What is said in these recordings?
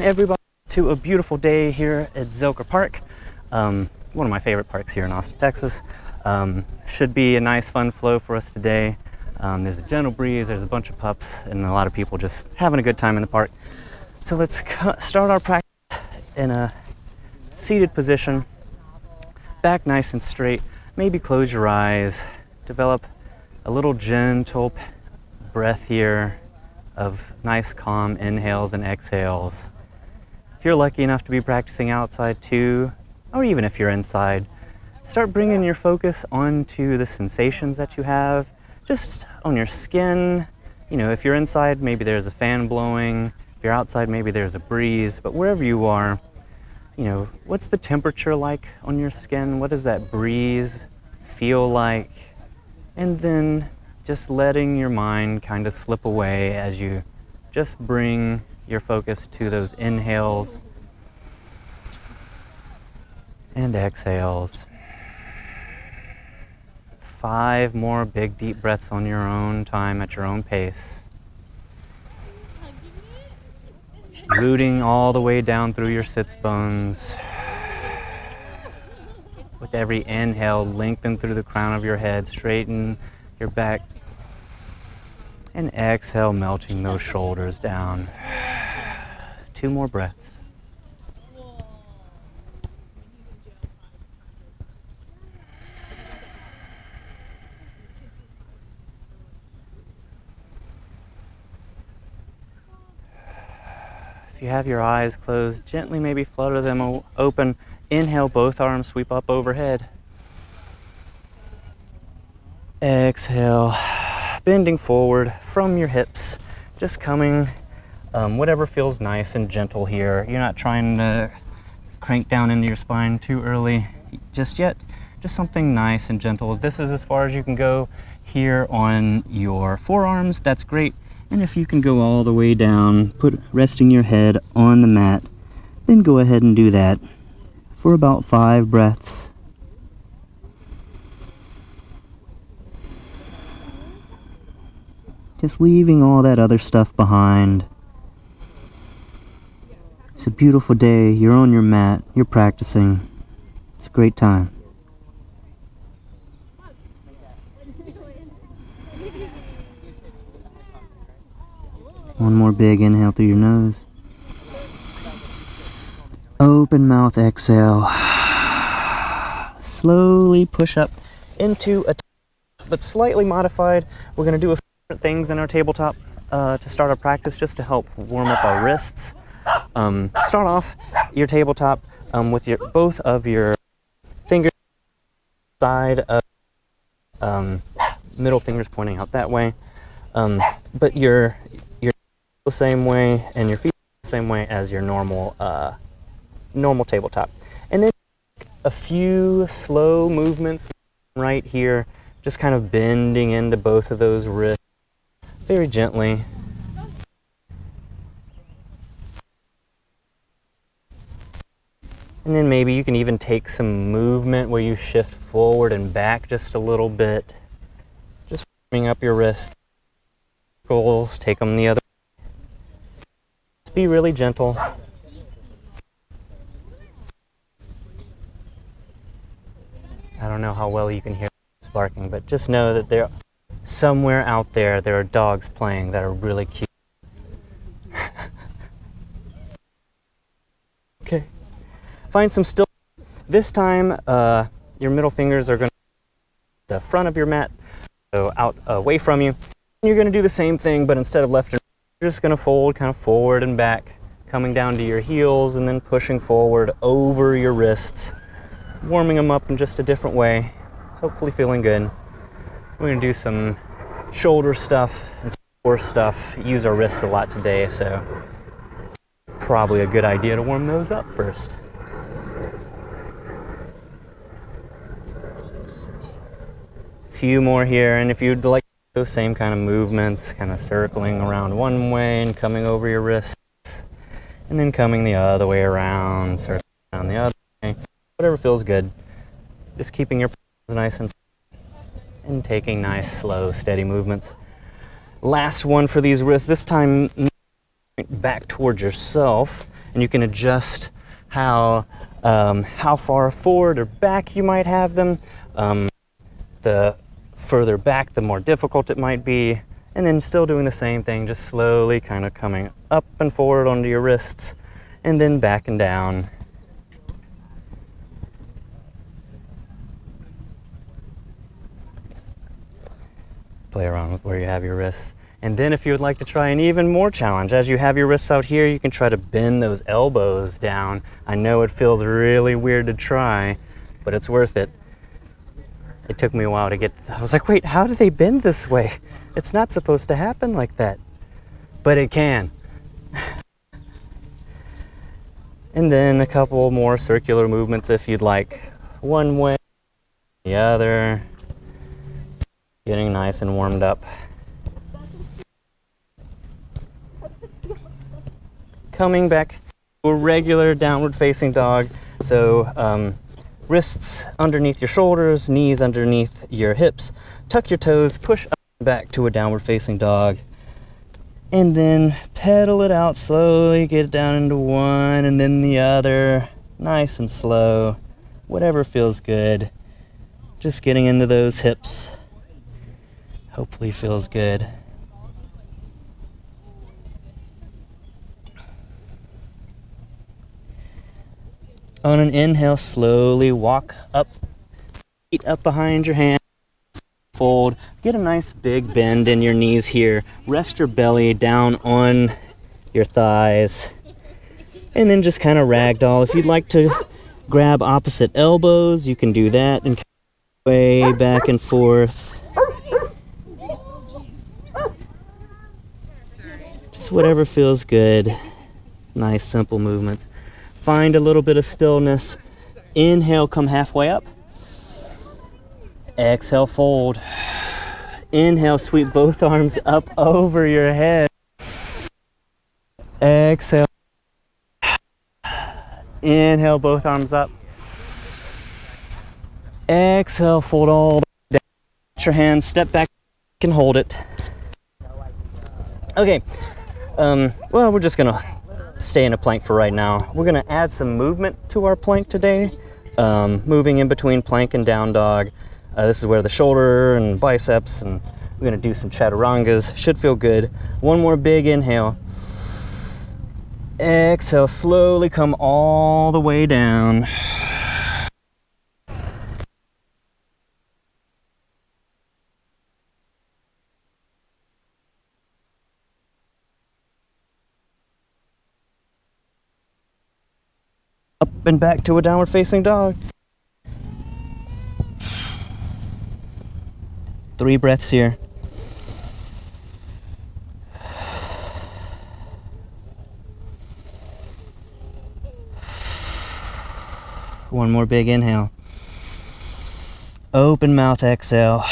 Everybody to a beautiful day here at Zilker Park, one of my favorite parks here in Austin, Texas. Should be a nice fun flow for us today. There's a gentle breeze, there's a bunch of pups, and a lot of people just having a good time in the park. So let's start our practice in a seated position, back nice and straight. Maybe close your eyes, develop a little gentle breath here of nice calm inhales and exhales. If you're lucky enough to be practicing outside too, or even if you're inside, start bringing your focus onto the sensations that you have, just on your skin. You know, if you're inside, maybe there's a fan blowing. If you're outside, maybe there's a breeze. But wherever you are, you know, what's the temperature like on your skin? What does that breeze feel like? And then just letting your mind kind of slip away as you just bring your focus to those inhales and exhales. 5 more big deep breaths on your own time at your own pace. Rooting all the way down through your sits bones. With every inhale, lengthen through the crown of your head, straighten your back. And exhale, melting those shoulders down. 2 more breaths. If you have your eyes closed, gently maybe flutter them open. Inhale, both arms sweep up overhead. Exhale, bending forward from your hips, just coming, whatever feels nice and gentle here. You're not trying to crank down into your spine too early just yet. Just something nice and gentle. If this is as far as you can go here on your forearms, that's great. And if you can go all the way down, resting your head on the mat, then go ahead and do that for about 5 breaths. Just leaving all that other stuff behind. It's a beautiful day. You're on your mat. You're practicing. It's a great time. One more big inhale through your nose. Open mouth exhale. Slowly push up into a but slightly modified. We're going to do a different things in our tabletop to start our practice, just to help warm up our wrists. Start off your tabletop with both of your fingers side of middle fingers pointing out that way, but your the same way and your feet the same way as your normal tabletop. And then a few slow movements right here, just kind of bending into both of those wrists very gently. And then maybe you can even take some movement where you shift forward and back just a little bit. Just warming up your wrists. Take them the other way. Just be really gentle. I don't know how well you can hear dogs barking, but just know that there, somewhere out there, there are dogs playing that are really cute. Okay. Find some still. This time, your middle fingers are going to the front of your mat, so out away from you. You're going to do the same thing, but instead of left and right, you're just going to fold kind of forward and back, coming down to your heels and then pushing forward over your wrists, warming them up in just a different way, hopefully feeling good. We're going to do some shoulder stuff and some core stuff. Use our wrists a lot today, so probably a good idea to warm those up first. Few more here, and if you'd like those same kind of movements, kind of circling around one way and coming over your wrists, and then coming the other way around, circling around the other way, whatever feels good. Just keeping your nice and taking nice, slow, steady movements. Last one for these wrists, this time back towards yourself, and you can adjust how far forward or back you might have them. The further back, the more difficult it might be. And then still doing the same thing, just slowly kind of coming up and forward onto your wrists, and then back and down. Play around with where you have your wrists. And then if you would like to try an even more challenge, as you have your wrists out here, you can try to bend those elbows down. I know it feels really weird to try, but it's worth it. It took me a while to get, I was like, wait, how do they bend this way? It's not supposed to happen like that, but it can. And then a couple more circular movements if you'd like. One way, the other. Getting nice and warmed up. Coming back to a regular downward facing dog. So wrists underneath your shoulders, knees underneath your hips. Tuck your toes, push up and back to a downward facing dog. And then pedal it out slowly, get it down into one and then the other. Nice and slow, whatever feels good. Just getting into those hips. Hopefully feels good. On an inhale, slowly walk up, feet up behind your hand, fold. Get a nice big bend in your knees here. Rest your belly down on your thighs. And then just kind of ragdoll. If you'd like to grab opposite elbows, you can do that and way back and forth. Just whatever feels good. Nice, simple movements. Find a little bit of stillness. Inhale, come halfway up. Exhale, fold. Inhale, sweep both arms up over your head. Exhale. Inhale, both arms up. Exhale, fold all the way down. Put your hands, step back and hold it. Okay, well, we're just gonna stay in a plank for right now. We're gonna add some movement to our plank today. Moving in between plank and down dog. This is where the shoulder and biceps, and we're gonna do some chaturangas. Should feel good. One more big inhale. Exhale, slowly come all the way down. Up and back to a downward facing dog. 3 breaths here. One more big inhale. Open mouth exhale.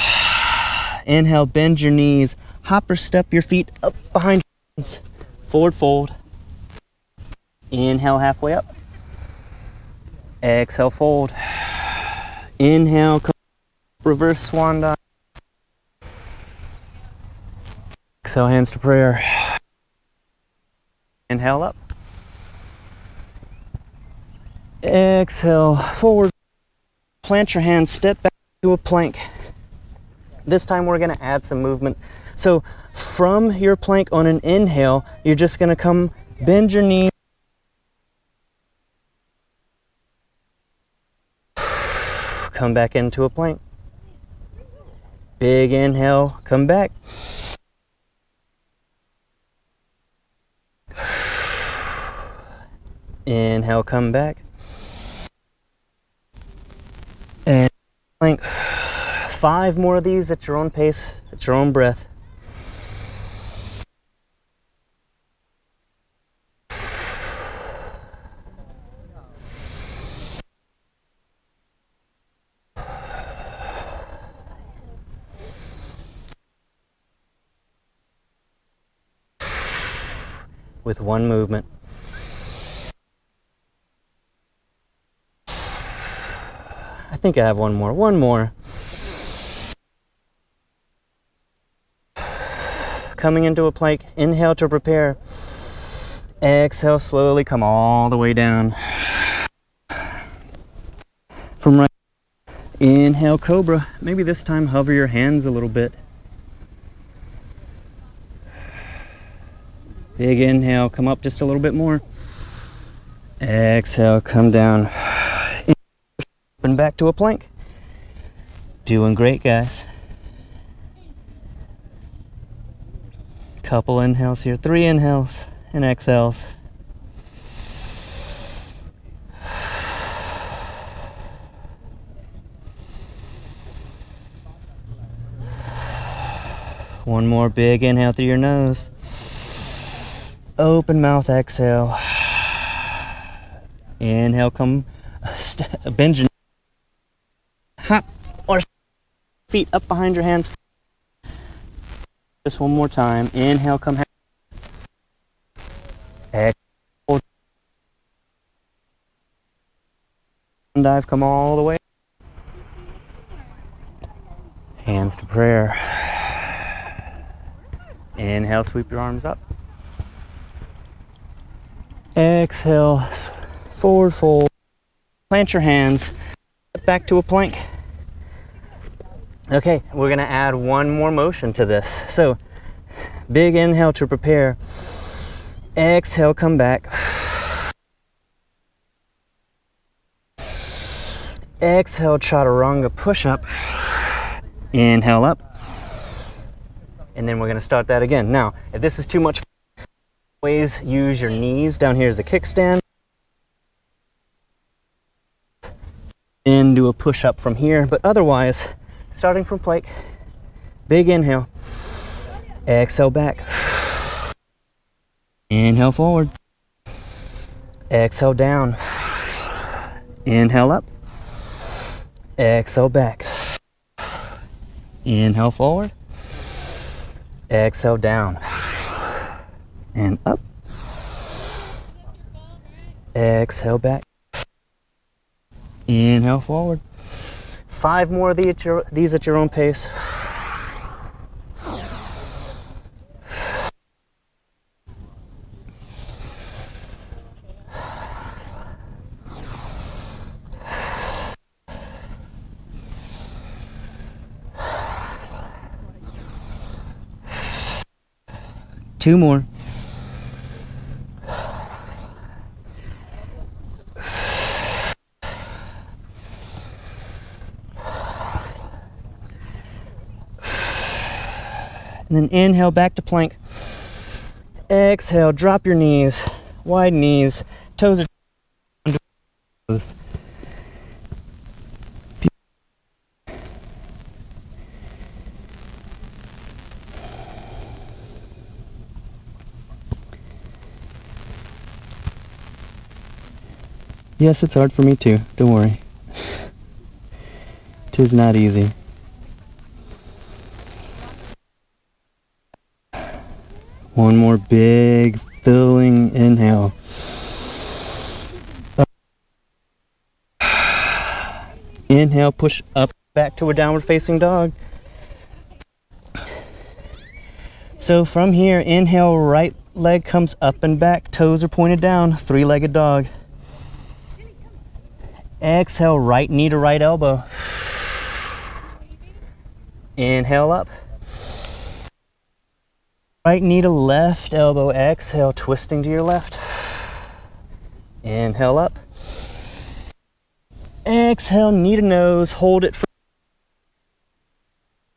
Inhale, bend your knees. Hop or step your feet up behind your hands. Forward fold. Inhale, halfway up. Exhale, fold. Inhale, come reverse swan dive. Exhale, hands to prayer. Inhale up. Exhale, forward. Plant your hands, step back to a plank. This time we're gonna add some movement. So from your plank on an inhale, you're just gonna come bend your knee. Come back into a plank. Big inhale, come back. Inhale, come back. And plank. 5 more of these at your own pace, at your own breath. With one movement. I think I have one more. One more. Coming into a plank. Inhale to prepare. Exhale, slowly come all the way down. From right, inhale, cobra. Maybe this time hover your hands a little bit. Big inhale, come up just a little bit more. Exhale, come down. And back to a plank. Doing great, guys. Couple inhales here, 3 inhales and exhales. One more big inhale through your nose. Open mouth, exhale. Inhale, come bend your hop or feet up behind your hands. Just one more time. Inhale, come exhale. Dive, come all the way. Hands to prayer. Inhale, sweep your arms up. Exhale, forward fold. Plant your hands. Back to a plank. Okay, we're gonna add one more motion to this. So, big inhale to prepare. Exhale, come back. Exhale, chaturanga push-up. Inhale up. And then we're gonna start that again. Now, if this is too much, always use your knees. Down here is a kickstand. And do a push-up from here, but otherwise, starting from plank, big inhale, exhale back, inhale forward, exhale down, inhale up, exhale back, inhale forward, exhale down, and up, exhale back, inhale forward. 5 more of these at your own pace. Two more. And then inhale back to plank. Exhale, drop your knees, wide knees, toes are under toes. Yes, it's hard for me too, don't worry. 'Tis not easy. One more big filling inhale. Up. Inhale, push up back to a downward facing dog. So from here, inhale, right leg comes up and back, toes are pointed down, 3-legged dog. Exhale, right knee to right elbow. Inhale up. Right knee to left elbow, exhale, twisting to your left. Inhale up. Exhale, knee to nose, hold it for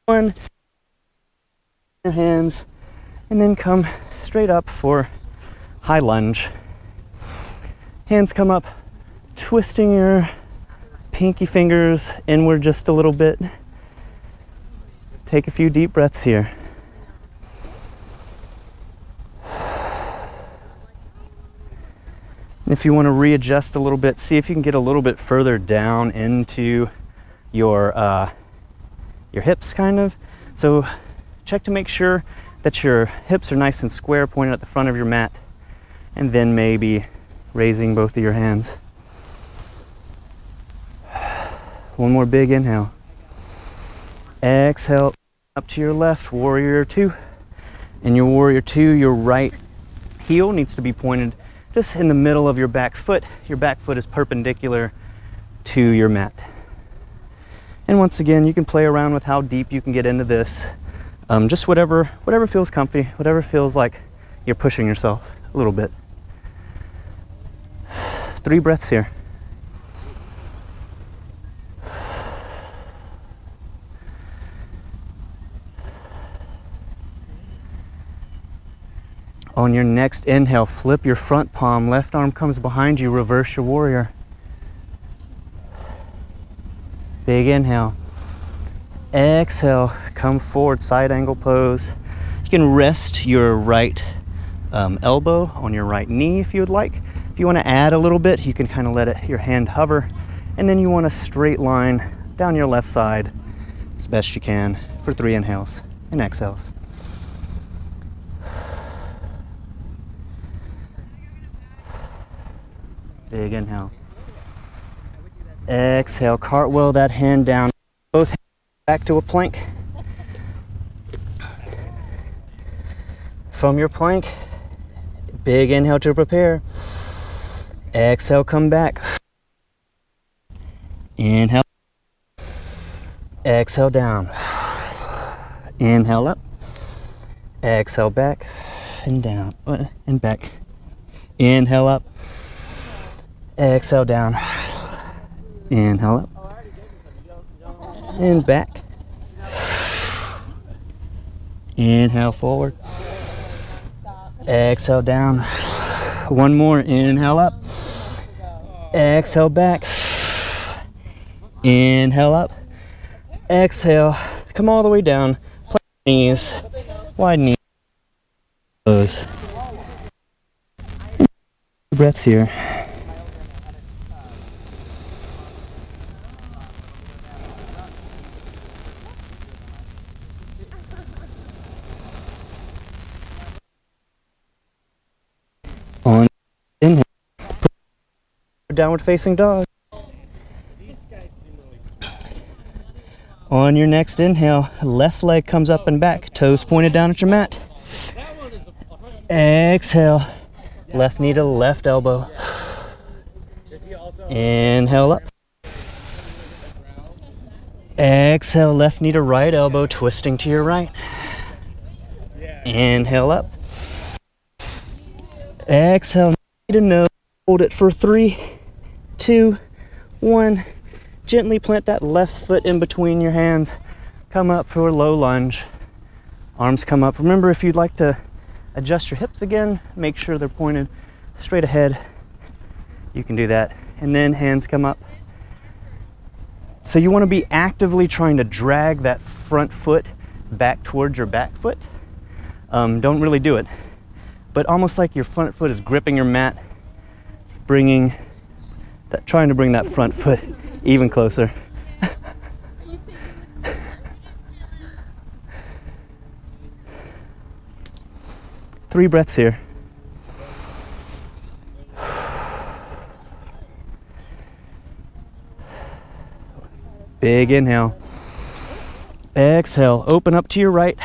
1. Your hands, and then come straight up for high lunge. Hands come up, twisting your pinky fingers inward just a little bit. Take a few deep breaths here. If you want to readjust a little bit, see if you can get a little bit further down into your hips, kind of. So check to make sure that your hips are nice and square, pointed at the front of your mat, and then maybe raising both of your hands. One more big inhale. Exhale, up to your left, warrior 2. In your warrior 2, your right heel needs to be pointed just in the middle of your back foot. Your back foot is perpendicular to your mat. And once again, you can play around with how deep you can get into this. Just whatever feels comfy, whatever feels like you're pushing yourself a little bit. 3 breaths here. On your next inhale, flip your front palm, left arm comes behind you, reverse your warrior. Big inhale. Exhale, come forward, side angle pose. You can rest your right elbow on your right knee if you would like. If you want to add a little bit, you can kind of let your hand hover, and then you want a straight line down your left side as best you can for 3 inhales and exhales. Big inhale. Exhale, cartwheel that hand down. Both hands back to a plank. From your plank, big inhale to prepare. Exhale, come back. Inhale. Exhale down. Inhale up. Exhale back and down and back. Inhale up. Exhale down. Inhale up. And back. Inhale forward. Exhale down. One more. Inhale up. Exhale back. Inhale up. Exhale. Come all the way down. Plank knees. Wide knees. Close. 2 breaths here. On inhale, downward facing dog. On your next inhale, left leg comes up and back, toes pointed down at your mat. Exhale, left knee to left elbow. Inhale up. Exhale, left knee to right elbow, twisting to your right. Inhale up. Exhale, knee to nose, hold it for 3, 2, 1. Gently plant that left foot in between your hands. Come up for a low lunge. Arms come up. Remember, if you'd like to adjust your hips again, make sure they're pointed straight ahead. You can do that. And then hands come up. So you want to be actively trying to drag that front foot back towards your back foot. Don't really do it, but almost like your front foot is gripping your mat. It's trying to bring that front foot even closer. 3 breaths here. Big inhale. Exhale, open up to your right,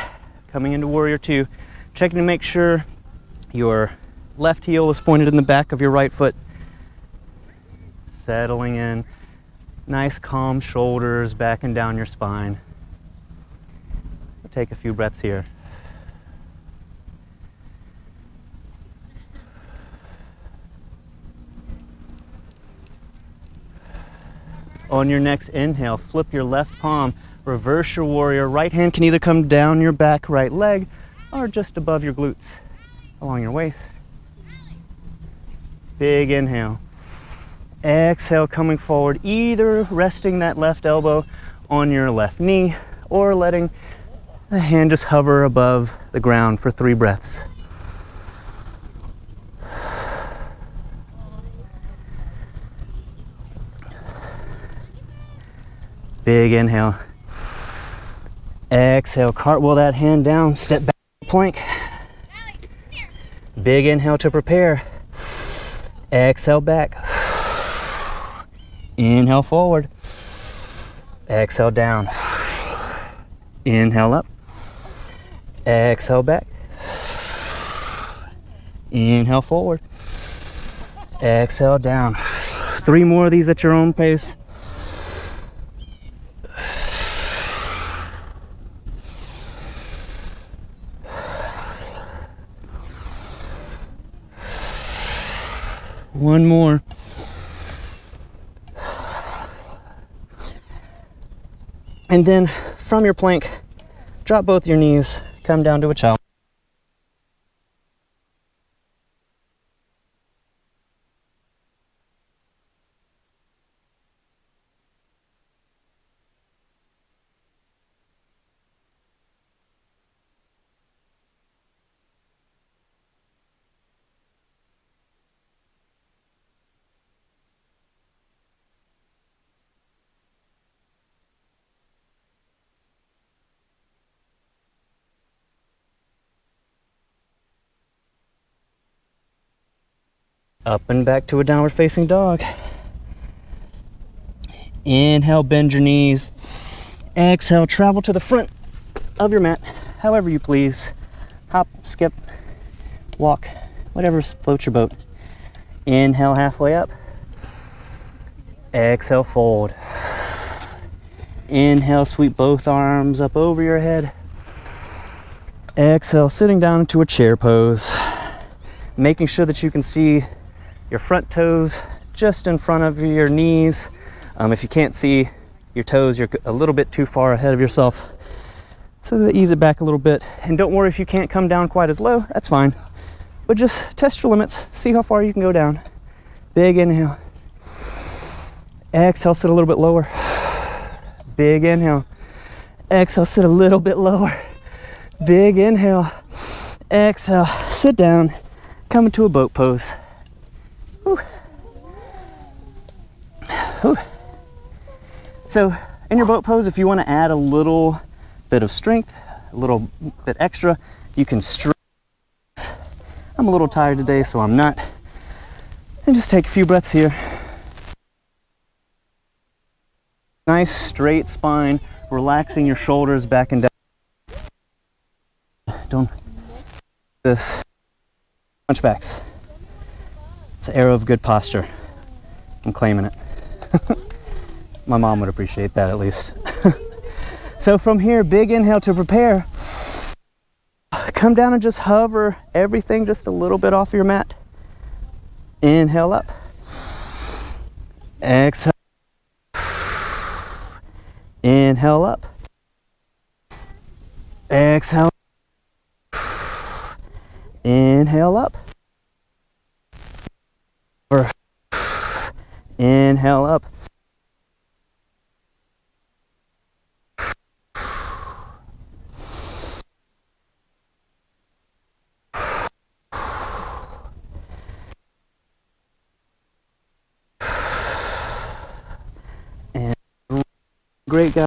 coming into warrior 2. Checking to make sure your left heel is pointed in the back of your right foot. Settling in. Nice calm shoulders, back and down your spine. We'll take a few breaths here. On your next inhale, flip your left palm, reverse your warrior. Right hand can either come down your back right leg or just above your glutes along your waist. Big inhale. Exhale, coming forward, either resting that left elbow on your left knee or letting the hand just hover above the ground for 3 breaths. Big inhale. Exhale, cartwheel that hand down, step back to plank. Big inhale to prepare. Exhale back. Inhale forward. Exhale down. Inhale up. Exhale back. Inhale forward. Exhale down. 3 more of these at your own pace. One more. And then from your plank, drop both your knees, come down to a child. Up and back to a downward facing dog. Inhale, bend your knees. Exhale, travel to the front of your mat, however you please. Hop, skip, walk, whatever floats your boat. Inhale, halfway up. Exhale, fold. Inhale, sweep both arms up over your head. Exhale, sitting down into a chair pose. Making sure that you can see your front toes just in front of your knees. If you can't see your toes, you're a little bit too far ahead of yourself. So ease it back a little bit. And don't worry if you can't come down quite as low, that's fine. But just test your limits, see how far you can go down. Big inhale. Exhale, sit a little bit lower. Big inhale. Exhale, sit a little bit lower. Big inhale. Exhale, sit down, come into a boat pose. Whew. Whew. So in your boat pose, if you want to add a little bit of strength, a little bit extra, you can stretch. I'm a little tired today, so I'm not. And just take a few breaths here. Nice straight spine, relaxing your shoulders back and down. Don't this hunchbacks. It's an arrow of good posture. I'm claiming it. My mom would appreciate that at least. So from here, big inhale to prepare. Come down and just hover everything just a little bit off your mat. Inhale up. Exhale. Inhale up. Exhale. Inhale up. Inhale up. And great guy.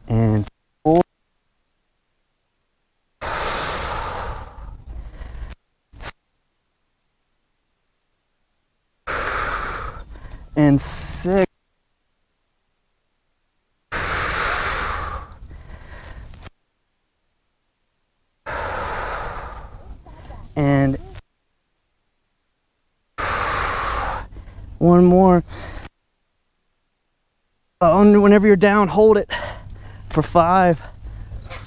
And four. And 6. And one more. Whenever you're down, hold it for 5,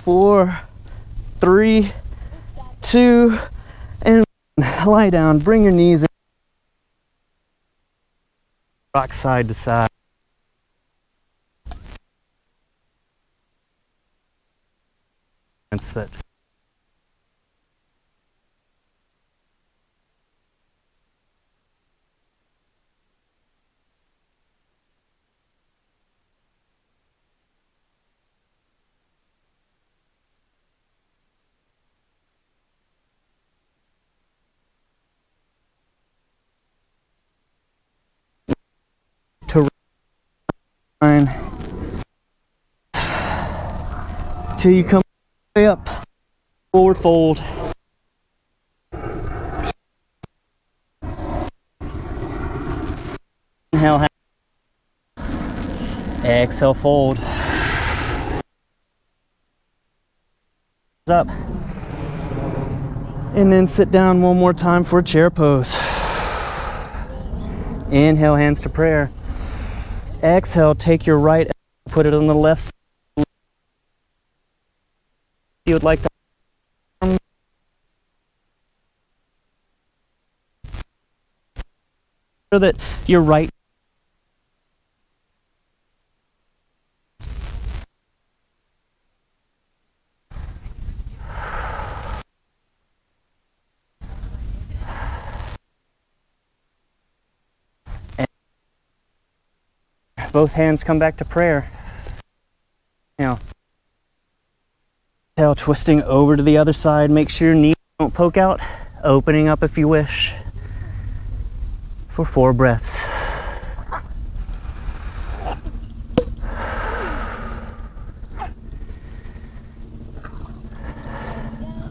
4, 3, 2, and lie down. Bring your knees in. Rock side to side. That to till you come way up, forward fold. Inhale, exhale, fold. Up. And then sit down one more time for a chair pose. Inhale, hands to prayer. Exhale, take your right, put it on the left side. If you would like to so that your right both hands come back to prayer. Now, exhale, twisting over to the other side. Make sure your knees don't poke out. Opening up if you wish. For 4 breaths.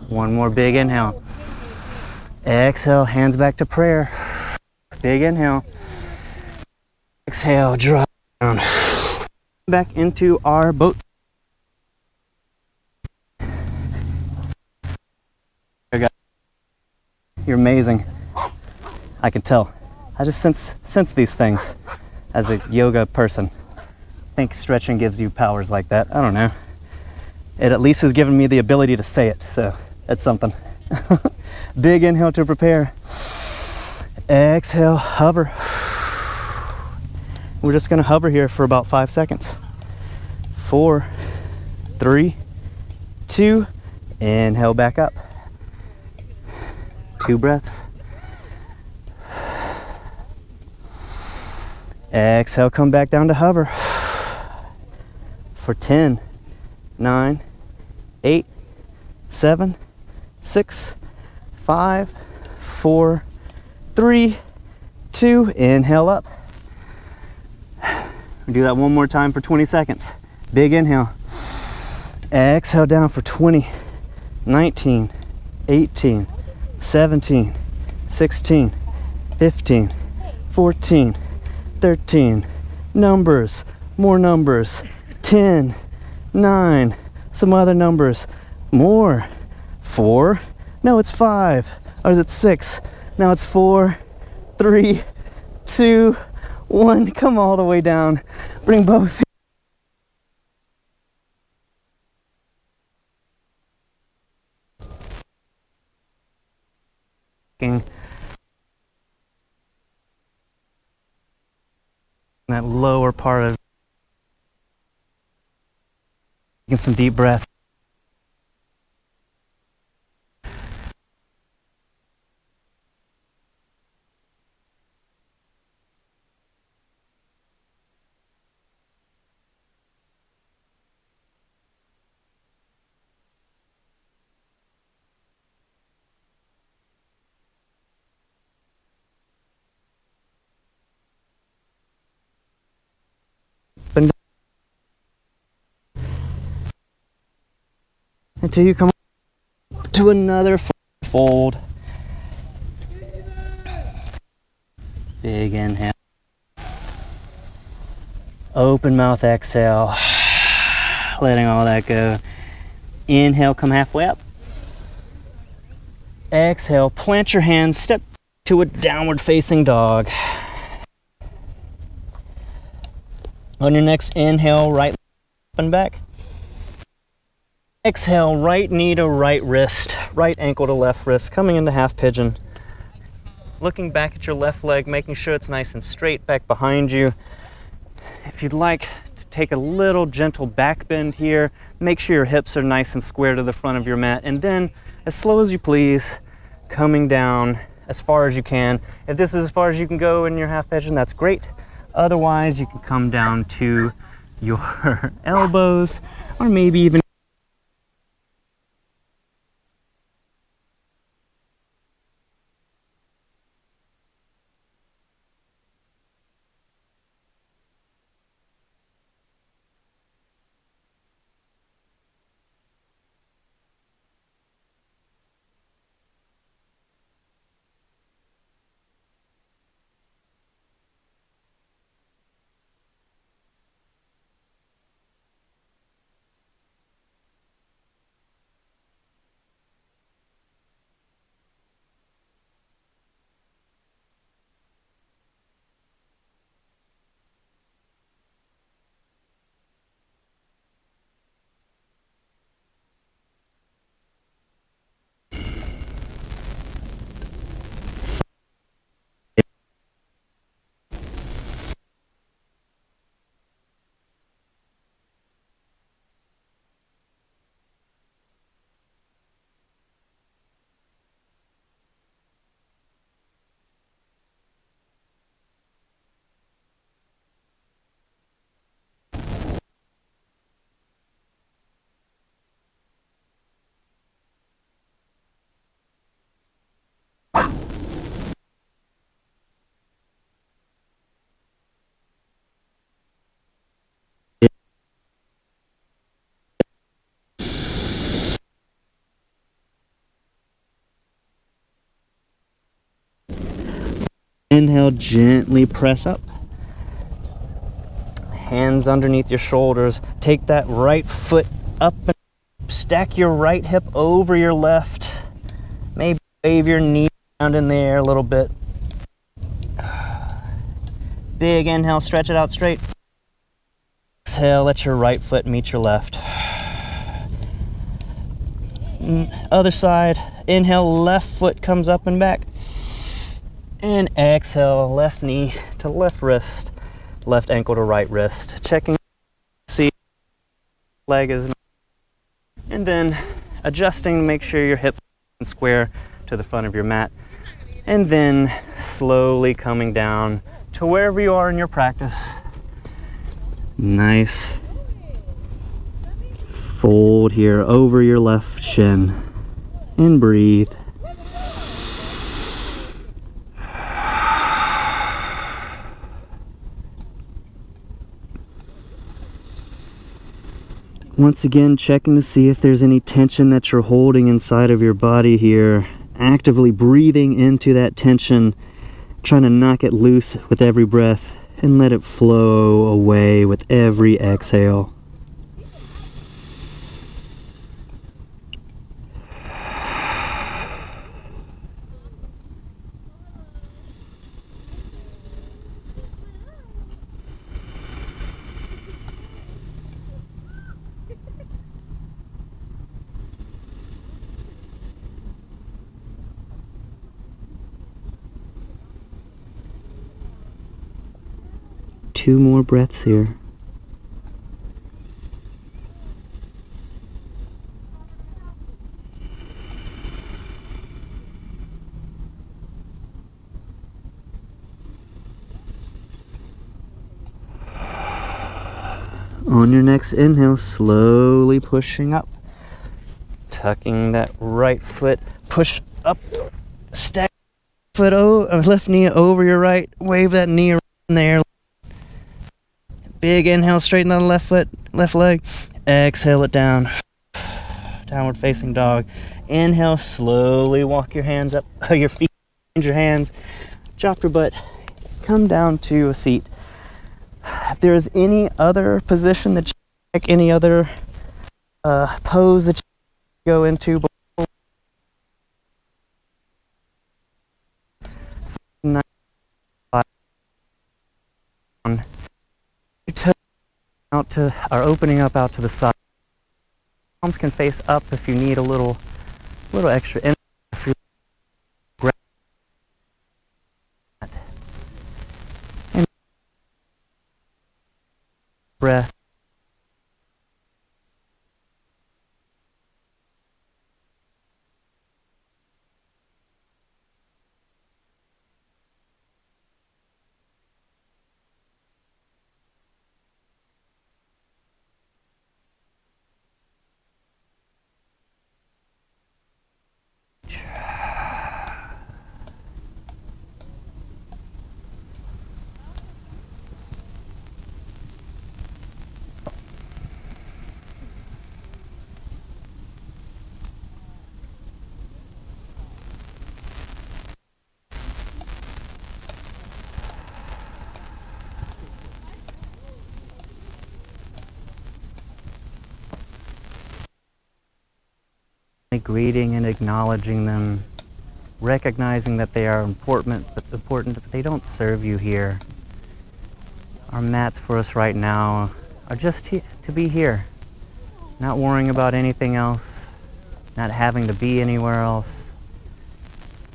One more big inhale. Exhale, hands back to prayer. Big inhale. Exhale, drop down. Back into our boat. You're amazing. I can tell. I just sense these things as a yoga person. I think stretching gives you powers like that. I don't know. It at least has given me the ability to say it, so that's something. Big inhale to prepare. Exhale, hover. We're just gonna hover here for about 5 seconds. 4, 3, 2, inhale back up. 2 breaths. Exhale, come back down to hover. For 10, 9, 8, 7, 6, 5, 4, 3, 2, inhale up. We'll do that one more time for 20 seconds. Big inhale. Exhale down for 20, 19, 18, 17, 16, 15, 14, 13, numbers, more numbers, 10, 9, some other numbers, more, 4, no it's 5, or is it 6, now it's 4, 3, 2, 1, come all the way down, bring both. That lower part of taking some deep breath. Until you come to another fold. Big inhale. Open mouth exhale. Letting all that go. Inhale, come halfway up. Exhale, plant your hands, step to a downward facing dog. On your next inhale, right up and back. Exhale, right knee to right wrist, right ankle to left wrist, coming into half pigeon. Looking back at your left leg, making sure it's nice and straight back behind you. If you'd like to take a little gentle back bend here, make sure your hips are nice and square to the front of your mat, and then as slow as you please, coming down as far as you can. If this is as far as you can go in your half pigeon, that's great. Otherwise, you can come down to your elbows, or maybe even Inhale, gently press up. Hands underneath your shoulders. Take that right foot up and stack your right hip over your left. Maybe wave your knee around in the air a little bit. Big inhale, stretch it out straight. Exhale, let your right foot meet your left. Other side. Inhale, left foot comes up and back. And exhale, left knee to left wrist, left ankle to right wrist. Checking, see leg is, and then adjusting to make sure your hips are square to the front of your mat. And then slowly coming down to wherever you are in your practice. Nice. Fold here over your left shin and breathe. Once again, checking to see if there's any tension that you're holding inside of your body here. Actively breathing into that tension, trying to knock it loose with every breath and let it flow away with every exhale. Two more breaths here. On your next inhale, slowly pushing up. Tucking that right foot, push up, stack foot left knee over your right, wave that knee around there. Big inhale, straighten the left foot, left leg. Exhale it down. Downward facing dog. Inhale, slowly walk your hands up, your feet, change your hands. Drop your butt, come down to a seat. If there's any other position that you like, any other pose that you go into, out to are opening up out to the side. Palms can face up if you need a little extra energy. And breath. Greeting and acknowledging them, recognizing that they are important, but they don't serve you here. Our mats for us right now are just to be here, not worrying about anything else, not having to be anywhere else,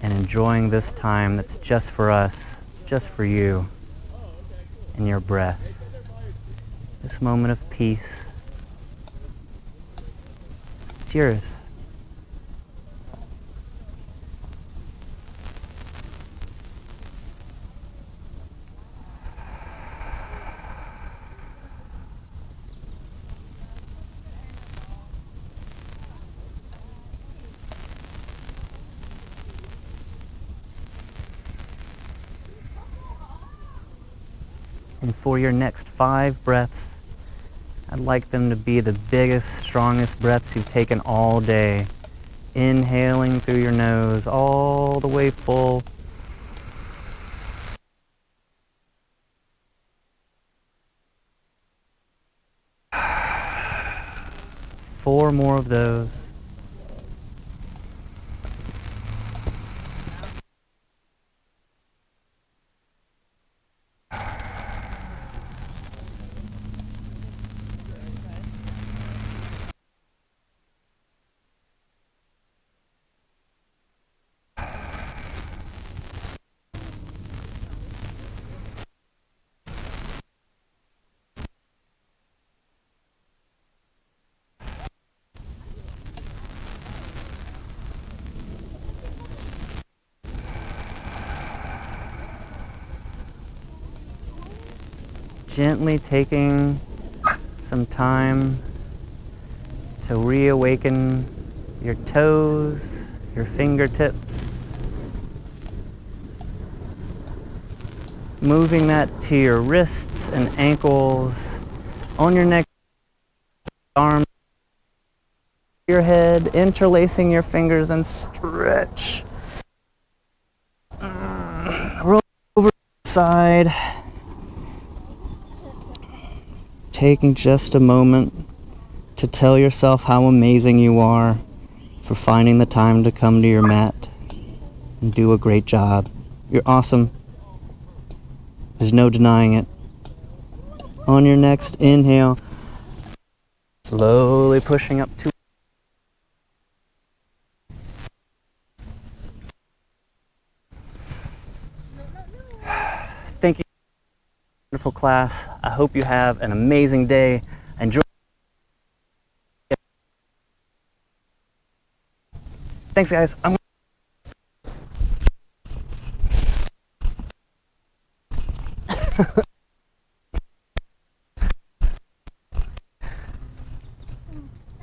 and enjoying this time that's just for us, it's just for you and your breath. This moment of peace, it's yours. And for your next 5 breaths, I'd like them to be the biggest, strongest breaths you've taken all day. Inhaling through your nose all the way full. 4 more of those. Gently taking some time to reawaken your toes, your fingertips. Moving that to your wrists and ankles, on your neck, arms, your head, interlacing your fingers and stretch. Roll over to the side. Taking just a moment to tell yourself how amazing you are for finding the time to come to your mat and do a great job. You're awesome. There's no denying it. On your next inhale, slowly pushing up to Thank you, wonderful class. I hope you have an amazing day. Enjoy. Thanks, guys.